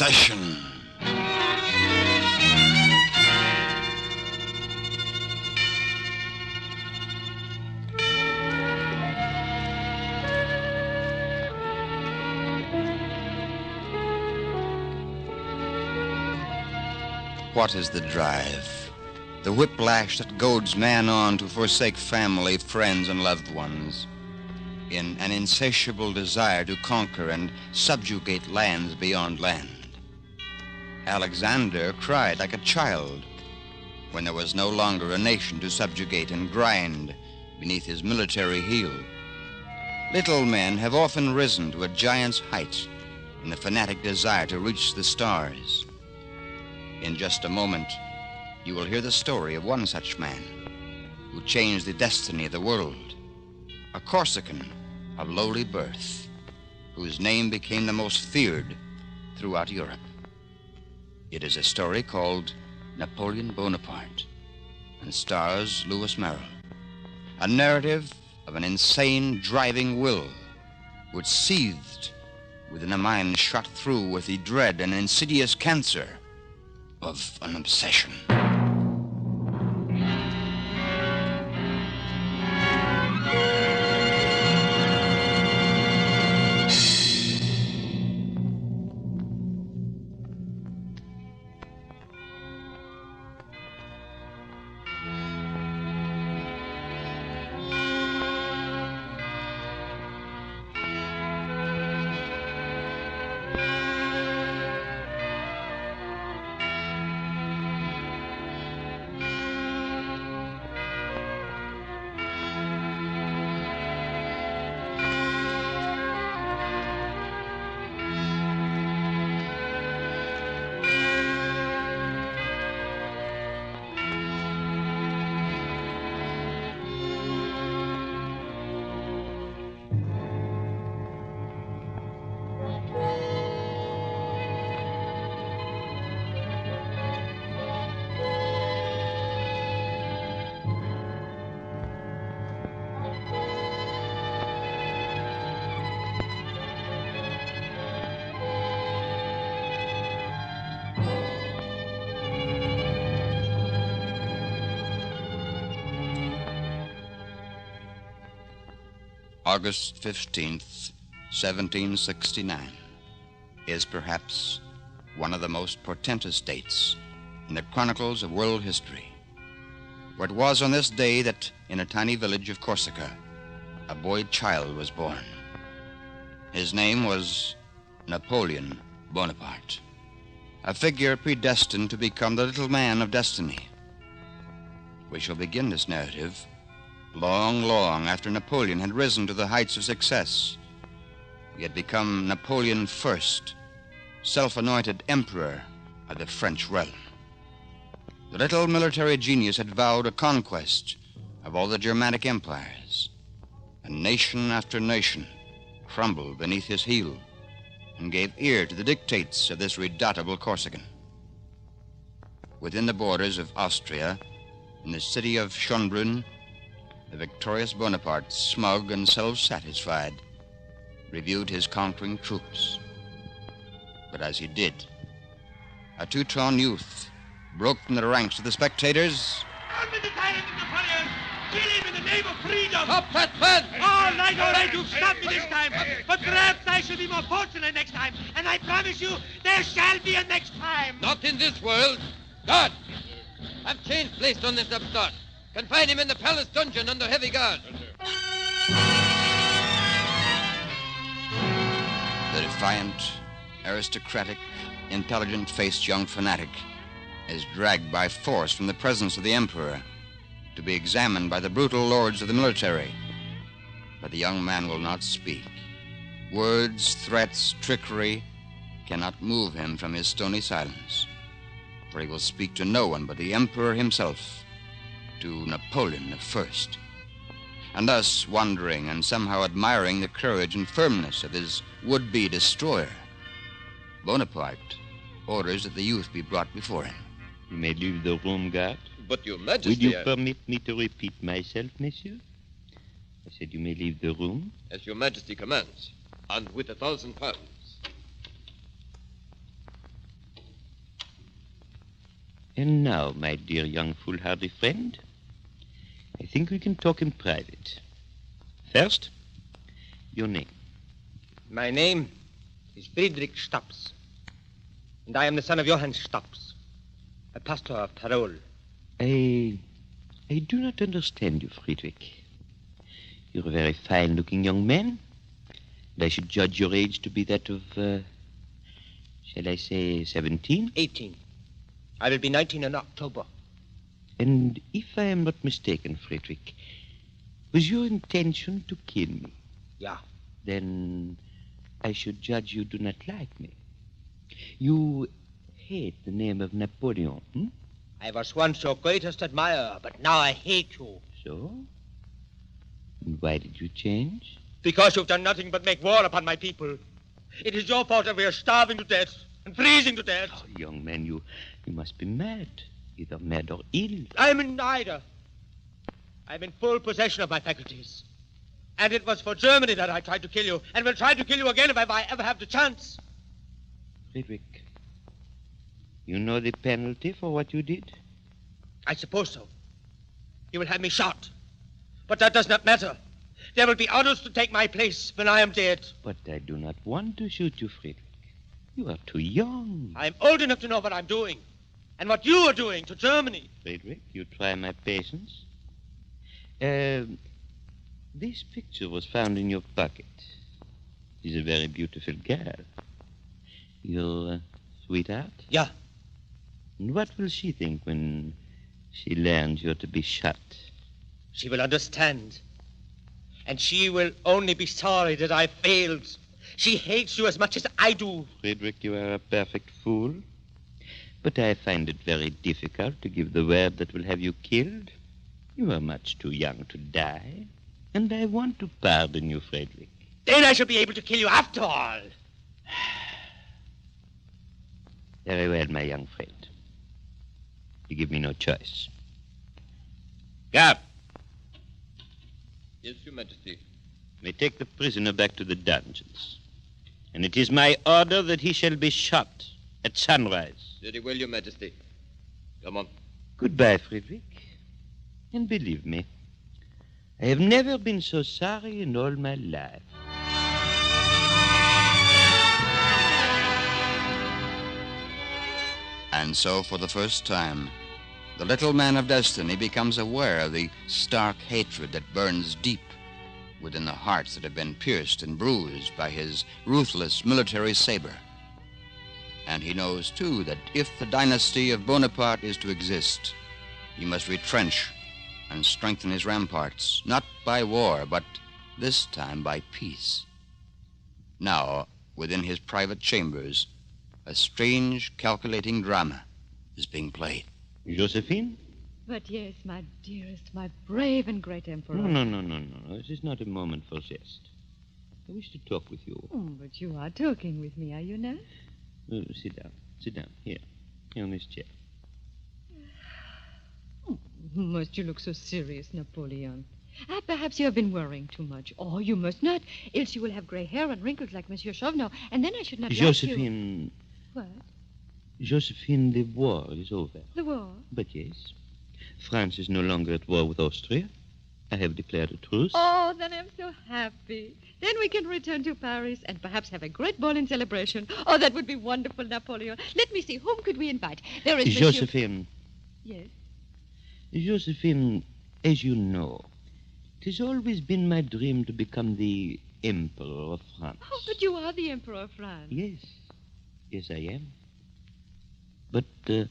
Obsession. What is the drive? The whiplash that goads man on to forsake family, friends, and loved ones in an insatiable desire to conquer and subjugate lands beyond land. Alexander cried like a child when there was no longer a nation to subjugate and grind beneath his military heel. Little men have often risen to a giant's height in the fanatic desire to reach the stars. In just a moment, you will hear the story of one such man who changed the destiny of the world, a Corsican of lowly birth, whose name became the most feared throughout Europe. It is a story called Napoleon Bonaparte and stars Louis Merrill, a narrative of an insane, driving will which seethed within a mind shot through with the dread and insidious cancer of an obsession. August 15th, 1769, is perhaps one of the most portentous dates in the chronicles of world history. For it was on this day that, in a tiny village of Corsica, a boy child was born. His name was Napoleon Bonaparte, a figure predestined to become the little man of destiny. We shall begin this narrative long after Napoleon had risen to the heights of success. He had become Napoleon I, self-anointed emperor of the French realm. The little military genius had vowed a conquest of all the Germanic empires, and nation after nation crumbled beneath his heel and gave ear to the dictates of this redoubtable Corsican. Within the borders of Austria, in the city of Schönbrunn, the victorious Bonaparte, smug and self-satisfied, reviewed his conquering troops. But as he did, a Teuton youth broke from the ranks of the spectators. On with the tyrant of Napoleon! Kill him in the name of freedom! Stop that man! All right, you've stopped me this time. But perhaps I shall be more fortunate next time. And I promise you, there shall be a next time. Not in this world. Guard! Have chains placed on this upstart. Confine him in the palace dungeon under heavy guard. The defiant, aristocratic, intelligent-faced young fanatic is dragged by force from the presence of the emperor to be examined by the brutal lords of the military. But the young man will not speak. Words, threats, trickery cannot move him from his stony silence, for he will speak to no one but the emperor himself, to Napoleon I. And thus, wondering and somehow admiring the courage and firmness of his would-be destroyer, Bonaparte orders that the youth be brought before him. You may leave the room, guard. But, Your Majesty... Will you permit me to repeat myself, monsieur? I said you may leave the room. As Your Majesty commands, and with £1,000. And now, my dear young foolhardy friend, I think we can talk in private. First, your name. My name is Friedrich Staps, and I am the son of Johann Staps, a pastor of Tirol. I do not understand you, Friedrich. You're a very fine-looking young man, and I should judge your age to be that of, shall I say, 17? 18. I will be 19 in October. And if I am not mistaken, Friedrich, was your intention to kill me? Yeah. Then I should judge you do not like me. You hate the name of Napoleon, hmm? I was once your greatest admirer, but now I hate you. So? And why did you change? Because you've done nothing but make war upon my people. It is your fault that we are starving to death and freezing to death. Oh, young man, you must be mad. Either mad or ill. I'm in neither. I'm in full possession of my faculties. And it was for Germany that I tried to kill you, and will try to kill you again if I ever have the chance. Friedrich, you know the penalty for what you did? I suppose so. You will have me shot. But that does not matter. There will be others to take my place when I am dead. But I do not want to shoot you, Friedrich. You are too young. I'm old enough to know what I'm doing. And what you are doing to Germany. Friedrich, you try my patience. This picture was found in your pocket. She's a very beautiful girl. Your sweetheart? Yeah. And what will she think when she learns you're to be shot? She will understand. And she will only be sorry that I failed. She hates you as much as I do. Friedrich, you are a perfect fool. But I find it very difficult to give the word that will have you killed. You are much too young to die. And I want to pardon you, Friedrich. Then I shall be able to kill you after all. Very well, my young friend. You give me no choice. Guard! Yes, Your Majesty. We take the prisoner back to the dungeons. And it is my order that he shall be shot at sunrise. Very well, Your Majesty. Come on. Goodbye, Friedrich. And believe me, I have never been so sorry in all my life. And so, for the first time, the little man of destiny becomes aware of the stark hatred that burns deep within the hearts that have been pierced and bruised by his ruthless military saber. And he knows, too, that if the dynasty of Bonaparte is to exist, he must retrench and strengthen his ramparts, not by war, but this time by peace. Now, within his private chambers, a strange, calculating drama is being played. Josephine? But yes, my dearest, my brave and great emperor. No. This is not a moment for jest. I wish to talk with you. Oh, but you are talking with me, are you not? Sit down. Sit down. Here on this chair. Oh, must you look so serious, Napoleon? Perhaps you have been worrying too much. Oh, you must not, else you will have gray hair and wrinkles like Monsieur Chauvenot, and then I should not like you. Josephine. What? Josephine, the war is over. The war? But yes. France is no longer at war with Austria. I have declared a truce. Oh, then I'm so happy. Then we can return to Paris and perhaps have a great ball in celebration. Oh, that would be wonderful, Napoleon. Let me see. Whom could we invite? There is Josephine. Yes? Josephine, as you know, it has always been my dream to become the Emperor of France. Oh, but you are the Emperor of France. Yes. Yes, I am. But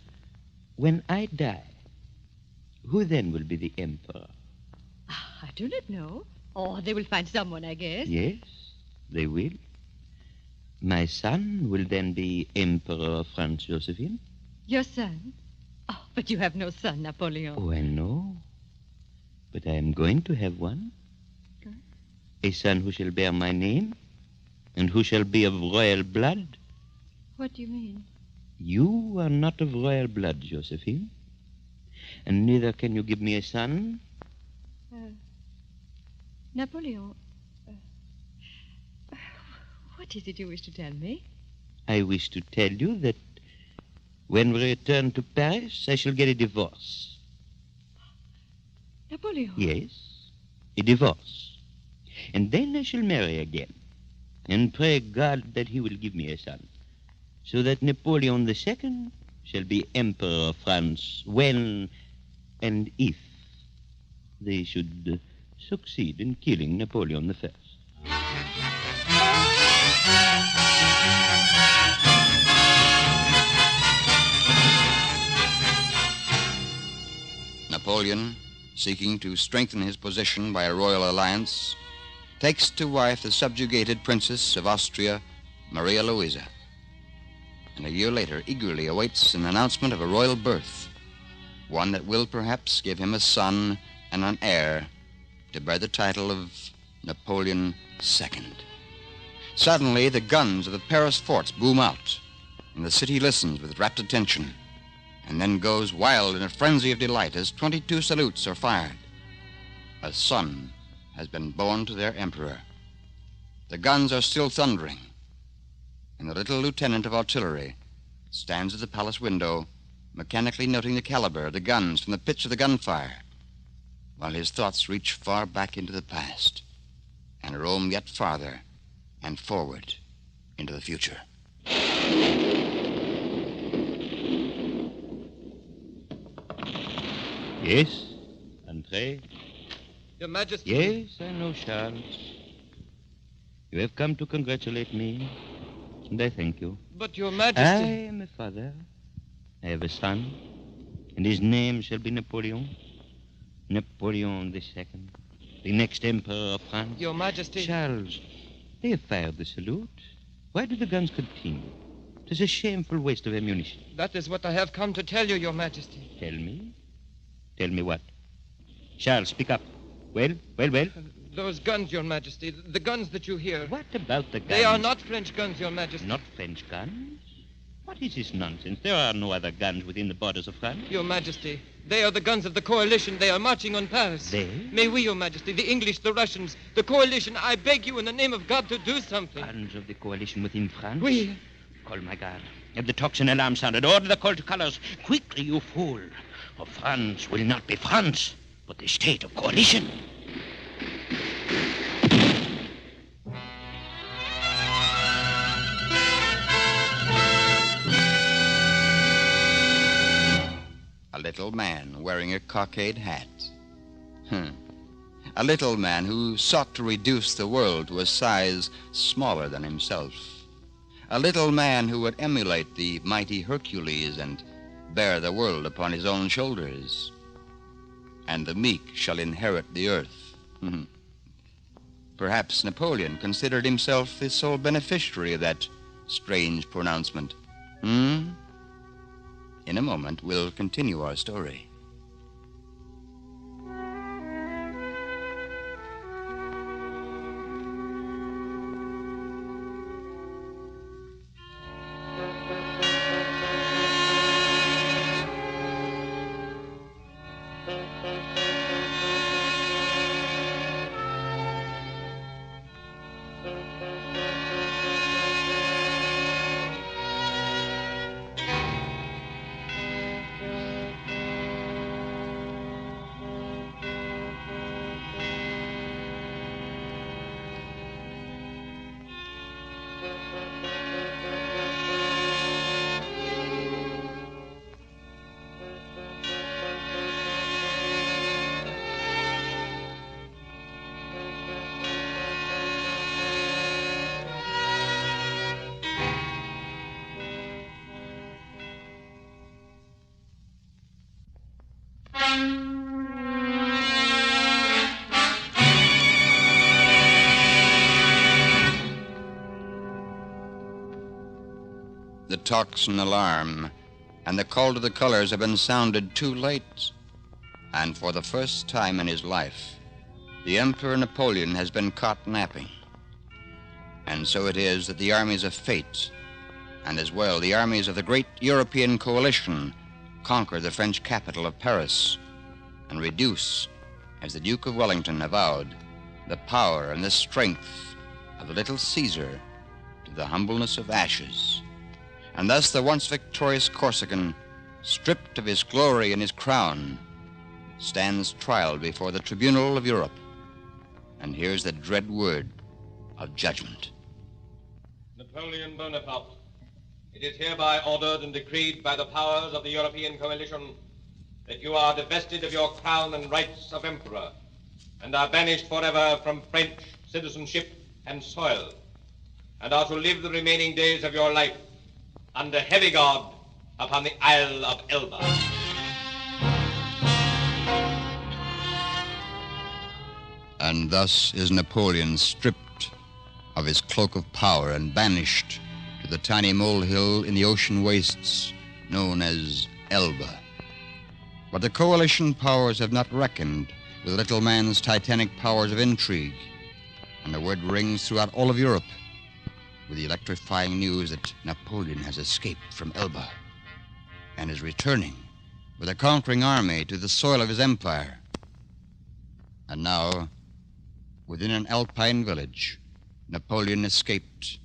when I die, who then will be the Emperor? I do not know. Oh, they will find someone, I guess. Yes, they will. My son will then be Emperor of France, Josephine. Your son? Oh, but you have no son, Napoleon. Oh, I know. But I am going to have one. Huh? A son who shall bear my name and who shall be of royal blood. What do you mean? You are not of royal blood, Josephine. And neither can you give me a son. Napoleon, what is it you wish to tell me? I wish to tell you that When we return to Paris, I shall get a divorce. Napoleon. Yes, a divorce. And then I shall marry again. And pray God that he will give me a son. So that Napoleon II shall be Emperor of France when and if they should succeed in killing Napoleon I. Napoleon, seeking to strengthen his position by a royal alliance, takes to wife the subjugated princess of Austria, Maria Louisa, and a year later eagerly awaits an announcement of a royal birth, one that will perhaps give him a son and an heir to bear the title of Napoleon II. Suddenly, the guns of the Paris forts boom out, and the city listens with rapt attention, and then goes wild in a frenzy of delight as 22 salutes are fired. A son has been born to their emperor. The guns are still thundering, and the little lieutenant of artillery stands at the palace window, mechanically noting the caliber of the guns from the pitch of the gunfire, while his thoughts reach far back into the past and roam yet farther and forward into the future. Yes, André? Your Majesty. Yes, I know, Charles. You have come to congratulate me, and I thank you. But Your I Majesty. am a father. I have a son, and his name shall be Napoleon. Napoleon II, the next emperor of France. Your Majesty. Charles, they have fired the salute. Why do the guns continue? It is a shameful waste of ammunition. That is what I have come to tell you, Your Majesty. Tell me? Tell me what? Charles, speak up. Well? Those guns, Your Majesty, the guns that you hear. What about the guns? They are not French guns, Your Majesty. Not French guns? What is this nonsense? There are no other guns within the borders of France. Your Majesty, they are the guns of the coalition. They are marching on Paris. They? May we, Your Majesty, the English, the Russians, the coalition, I beg you in the name of God to do something. Guns of the coalition within France? We. Call my guard. Have the tocsin alarm sounded. Order the call to colors. Quickly, you fool. Or France will not be France, but the state of coalition. A little man wearing a cockade hat. A little man who sought to reduce the world to a size smaller than himself. A little man who would emulate the mighty Hercules and bear the world upon his own shoulders. And the meek shall inherit the earth. Perhaps Napoleon considered himself the sole beneficiary of that strange pronouncement. In a moment, we'll continue our story. The tocsin alarm and the call to the colors have been sounded too late. And for the first time in his life, the Emperor Napoleon has been caught napping. And so it is that the armies of fate, and as well the armies of the great European coalition, conquer the French capital of Paris and reduce, as the Duke of Wellington avowed, the power and the strength of the little Caesar to the humbleness of ashes. And thus the once victorious Corsican, stripped of his glory and his crown, stands trial before the tribunal of Europe and hears the dread word of judgment. Napoleon Bonaparte, it is hereby ordered and decreed by the powers of the European coalition that you are divested of your crown and rights of emperor and are banished forever from French citizenship and soil, and are to live the remaining days of your life under heavy guard upon the Isle of Elba. And thus is Napoleon stripped of his cloak of power and banished to the tiny molehill in the ocean wastes known as Elba. But the coalition powers have not reckoned with little man's titanic powers of intrigue, and the word rings throughout all of Europe with the electrifying news that Napoleon has escaped from Elba and is returning with a conquering army to the soil of his empire. And now, within an alpine village, Napoleon escaped,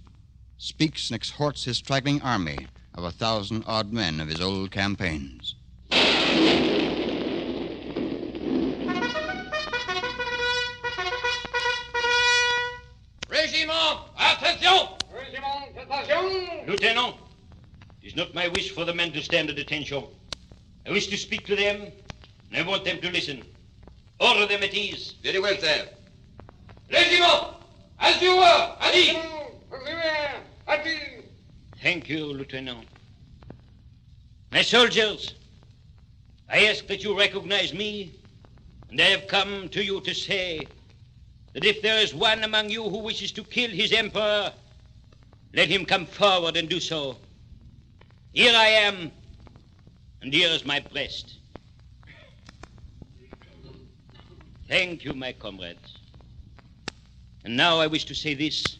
speaks and exhorts his straggling army of 1,000 odd men of his old campaigns. Régiment, attention! Lieutenant, it is not my wish for the men to stand at attention. I wish to speak to them, and I want them to listen. Order them at ease. Very well, sir. Régiment, as you were, allez! Thank you, Lieutenant. My soldiers, I ask that you recognize me, and I have come to you to say that if there is one among you who wishes to kill his emperor, let him come forward and do so. Here I am, and here is my breast. Thank you, my comrades. And now I wish to say this.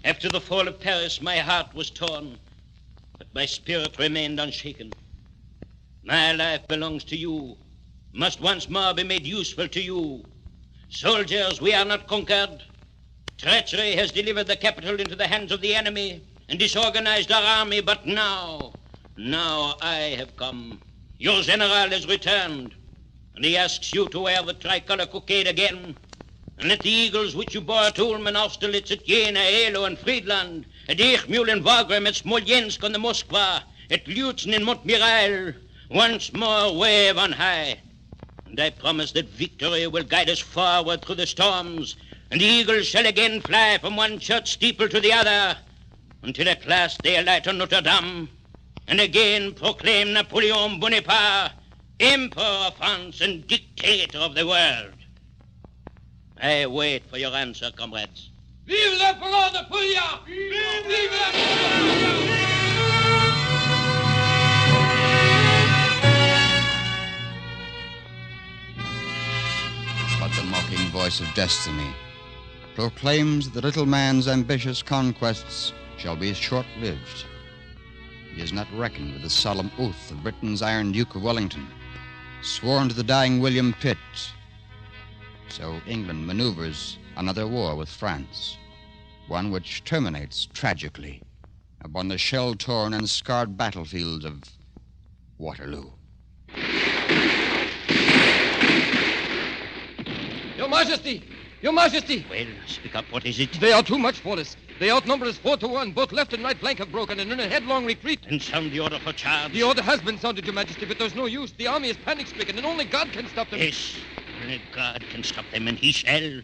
After the fall of Paris, my heart was torn, but my spirit remained unshaken. My life belongs to you, must once more be made useful to you. Soldiers, we are not conquered. Treachery has delivered the capital into the hands of the enemy and disorganized our army, but now I have come. Your general has returned, and he asks you to wear the tricolor cockade again, and let the eagles which you bore at Ulm and Austerlitz, at Jena, Eylau and Friedland, at Eichmühl and Wagram, at Smolensk on the Moskva, at Lützen and Montmirail, once more wave on high. And I promise that victory will guide us forward through the storms, and the eagles shall again fly from one church steeple to the other, until at last they alight on Notre Dame, and again proclaim Napoleon Bonaparte, Emperor of France and Dictator of the world. I wait for your answer, comrades. Vive l'Empereur Napoléon! Vive l'Empereur! But the mocking voice of destiny proclaims that the little man's ambitious conquests shall be short-lived. He has not reckoned with the solemn oath of Britain's Iron Duke of Wellington, sworn to the dying William Pitt. So England maneuvers another war with France, one which terminates tragically upon the shell-torn and scarred battlefields of Waterloo. Your Majesty! Your Majesty! Well, speak up. What is it? They are too much for us. They outnumber us 4-1. Both left and right flank have broken and in a headlong retreat. And sound the order for charge. The order has been sounded, Your Majesty, but there's no use. The army is panic-stricken, and only God can stop them. Yes, only God can stop them, and he shall.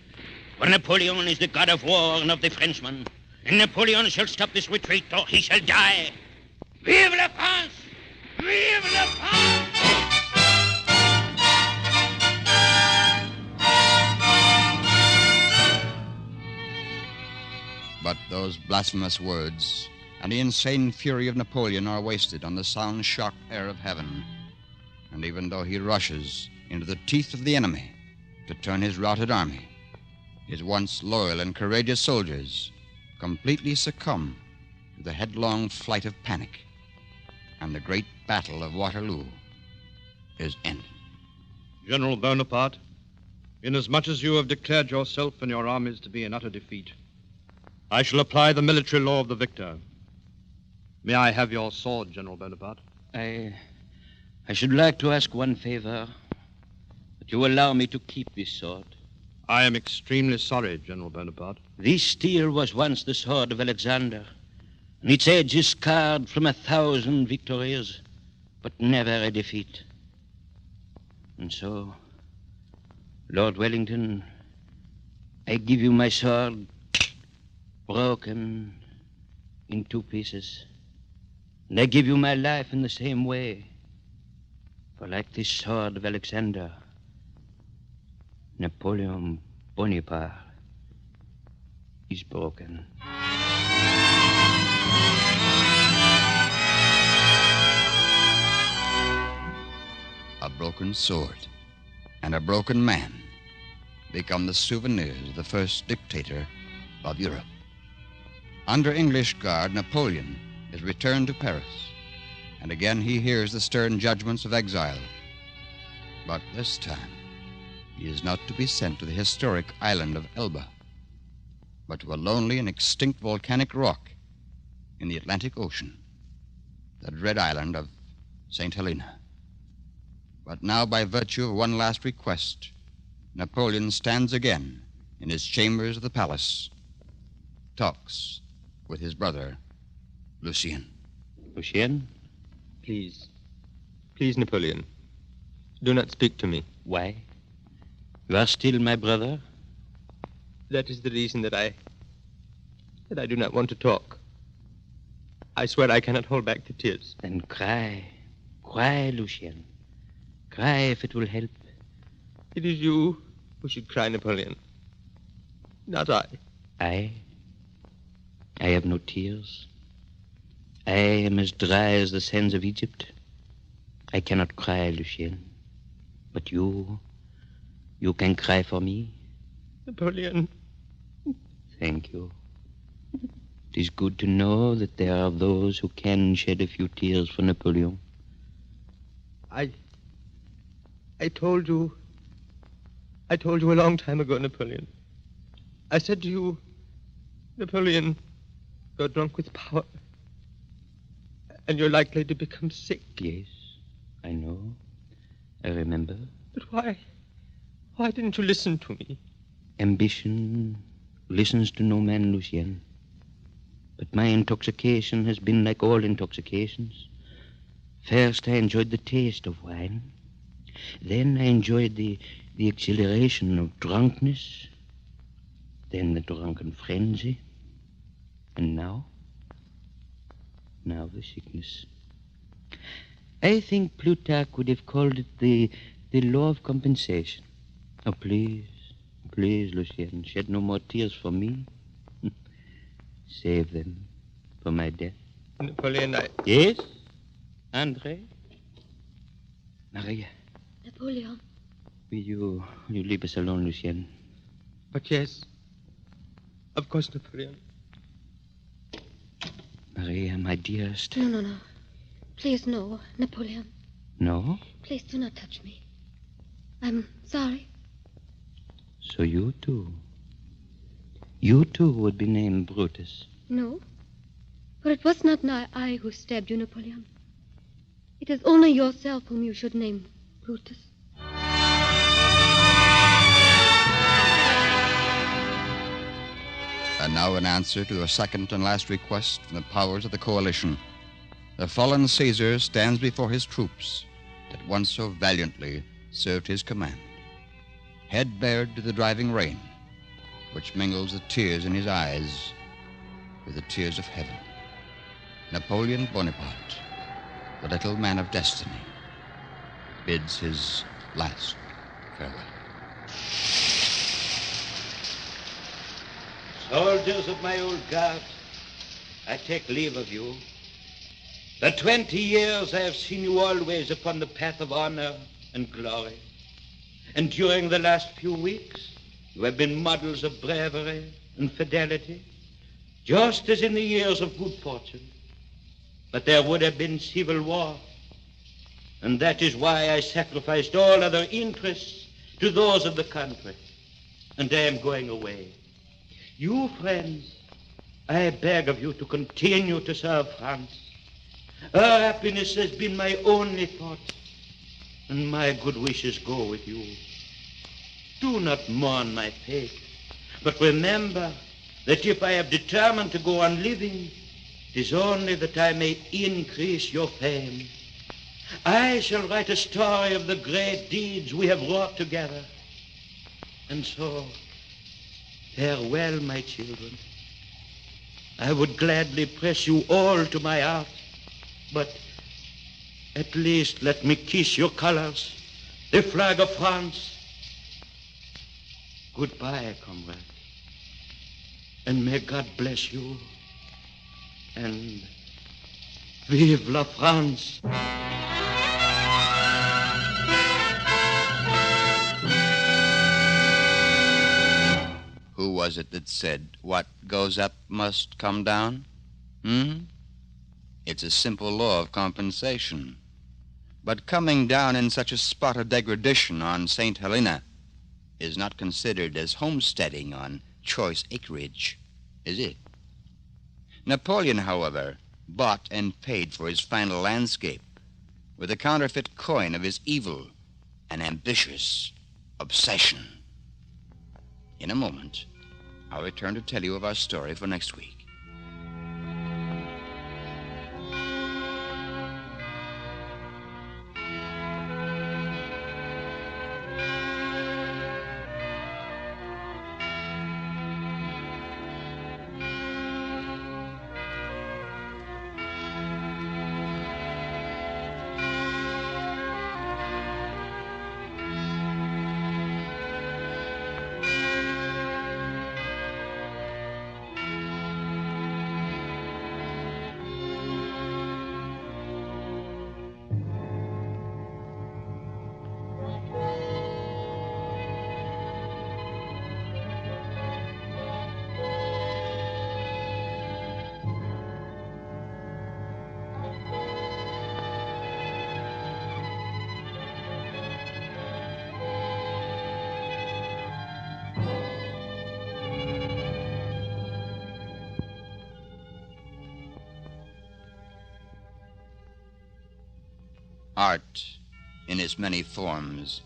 For Napoleon is the god of war and of the Frenchman. And Napoleon shall stop this retreat, or he shall die. Vive la France! Vive la France! But those blasphemous words and the insane fury of Napoleon are wasted on the sound-shocked air of heaven. And even though he rushes into the teeth of the enemy to turn his routed army, his once loyal and courageous soldiers completely succumb to the headlong flight of panic, and the great battle of Waterloo is ended. General Bonaparte, inasmuch as you have declared yourself and your armies to be in utter defeat, I shall apply the military law of the victor. May I have your sword, General Bonaparte? I should like to ask one favor. That you allow me to keep this sword. I am extremely sorry, General Bonaparte. This steel was once the sword of Alexander, and its edge is scarred from 1,000 victories, but never a defeat. And so, Lord Wellington, I give you my sword, broken in 2 pieces. And I give you my life in the same way. For like this sword of Alexander, Napoleon Bonaparte is broken. A broken sword and a broken man become the souvenirs of the first dictator of Europe. Under English guard, Napoleon is returned to Paris, and again he hears the stern judgments of exile. But this time, he is not to be sent to the historic island of Elba, but to a lonely and extinct volcanic rock in the Atlantic Ocean, the dread island of St. Helena. But now, by virtue of one last request, Napoleon stands again in his chambers of the palace, talks with his brother, Lucien. Lucien? Please, Napoleon, do not speak to me. Why? You are still my brother? That is the reason that I do not want to talk. I swear I cannot hold back the tears. Then cry. Cry, Lucien. Cry if it will help. It is you who should cry, Napoleon. Not I. I have no tears. I am as dry as the sands of Egypt. I cannot cry, Lucien. But you can cry for me. Napoleon. Thank you. It is good to know that there are those who can shed a few tears for Napoleon. I told you a long time ago, Napoleon. I said to you, Napoleon, you're drunk with power. And you're likely to become sick. Yes, I know. I remember. But why didn't you listen to me? Ambition listens to no man, Lucien. But my intoxication has been like all intoxications. First, I enjoyed the taste of wine. Then I enjoyed the exhilaration of drunkenness. Then the drunken frenzy. And now the sickness. I think Plutarch would have called it the law of compensation. Oh, please, Lucien, shed no more tears for me. Save them for my death. Napoleon, Yes? André? Maria? Napoleon. Will you leave us alone, Lucien? But yes. Of course, Napoleon. Maria, my dearest. No. Please, no, Napoleon. No? Please do not touch me. I'm sorry. So you too would be named Brutus. No. For it was not I who stabbed you, Napoleon. It is only yourself whom you should name Brutus. And now, in answer to a second and last request from the powers of the coalition, the fallen Caesar stands before his troops that once so valiantly served his command, head bared to the driving rain, which mingles the tears in his eyes with the tears of heaven. Napoleon Bonaparte, the little man of destiny, bids his last farewell. Soldiers of my old guard, I take leave of you. For 20 years I have seen you always upon the path of honor and glory. And during the last few weeks, you have been models of bravery and fidelity, just as in the years of good fortune. But there would have been civil war. And that is why I sacrificed all other interests to those of the country. And I am going away. You, friends, I beg of you to continue to serve France. Our happiness has been my only thought, and my good wishes go with you. Do not mourn my fate, but remember that if I have determined to go on living, it is only that I may increase your fame. I shall write a story of the great deeds we have wrought together. And so, farewell, my children. I would gladly press you all to my heart, but at least let me kiss your colors, the flag of France. Goodbye, comrade. And may God bless you. And vive la France. Who was it that said, what goes up must come down? It's a simple law of compensation. But coming down in such a spot of degradation on St. Helena is not considered as homesteading on choice acreage, is it? Napoleon, however, bought and paid for his final landscape with a counterfeit coin of his evil and ambitious obsession. In a moment, I'll return to tell you of our story for next week. Art, in its many forms,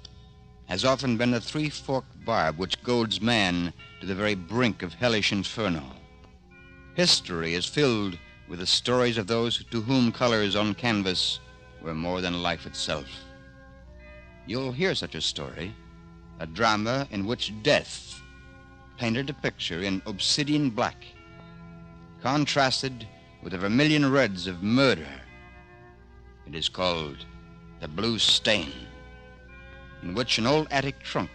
has often been a three-forked barb which goads man to the very brink of hellish inferno. History is filled with the stories of those to whom colors on canvas were more than life itself. You'll hear such a story, a drama in which death painted a picture in obsidian black, contrasted with the vermilion reds of murder. It is called The Blue Stain, in which an old attic trunk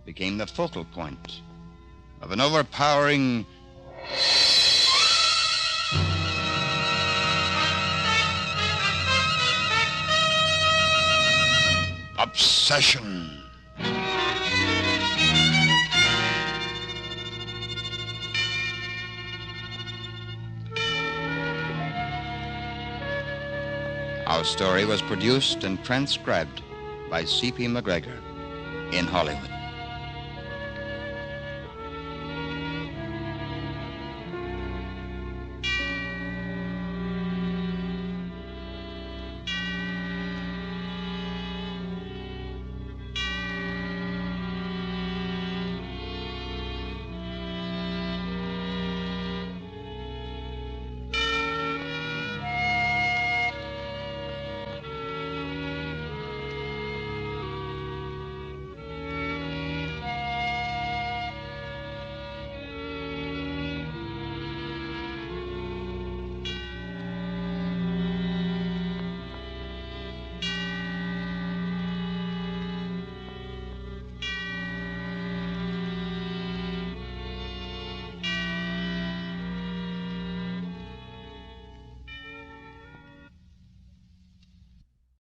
became the focal point of an overpowering obsession. Our story was produced and transcribed by C.P. McGregor in Hollywood.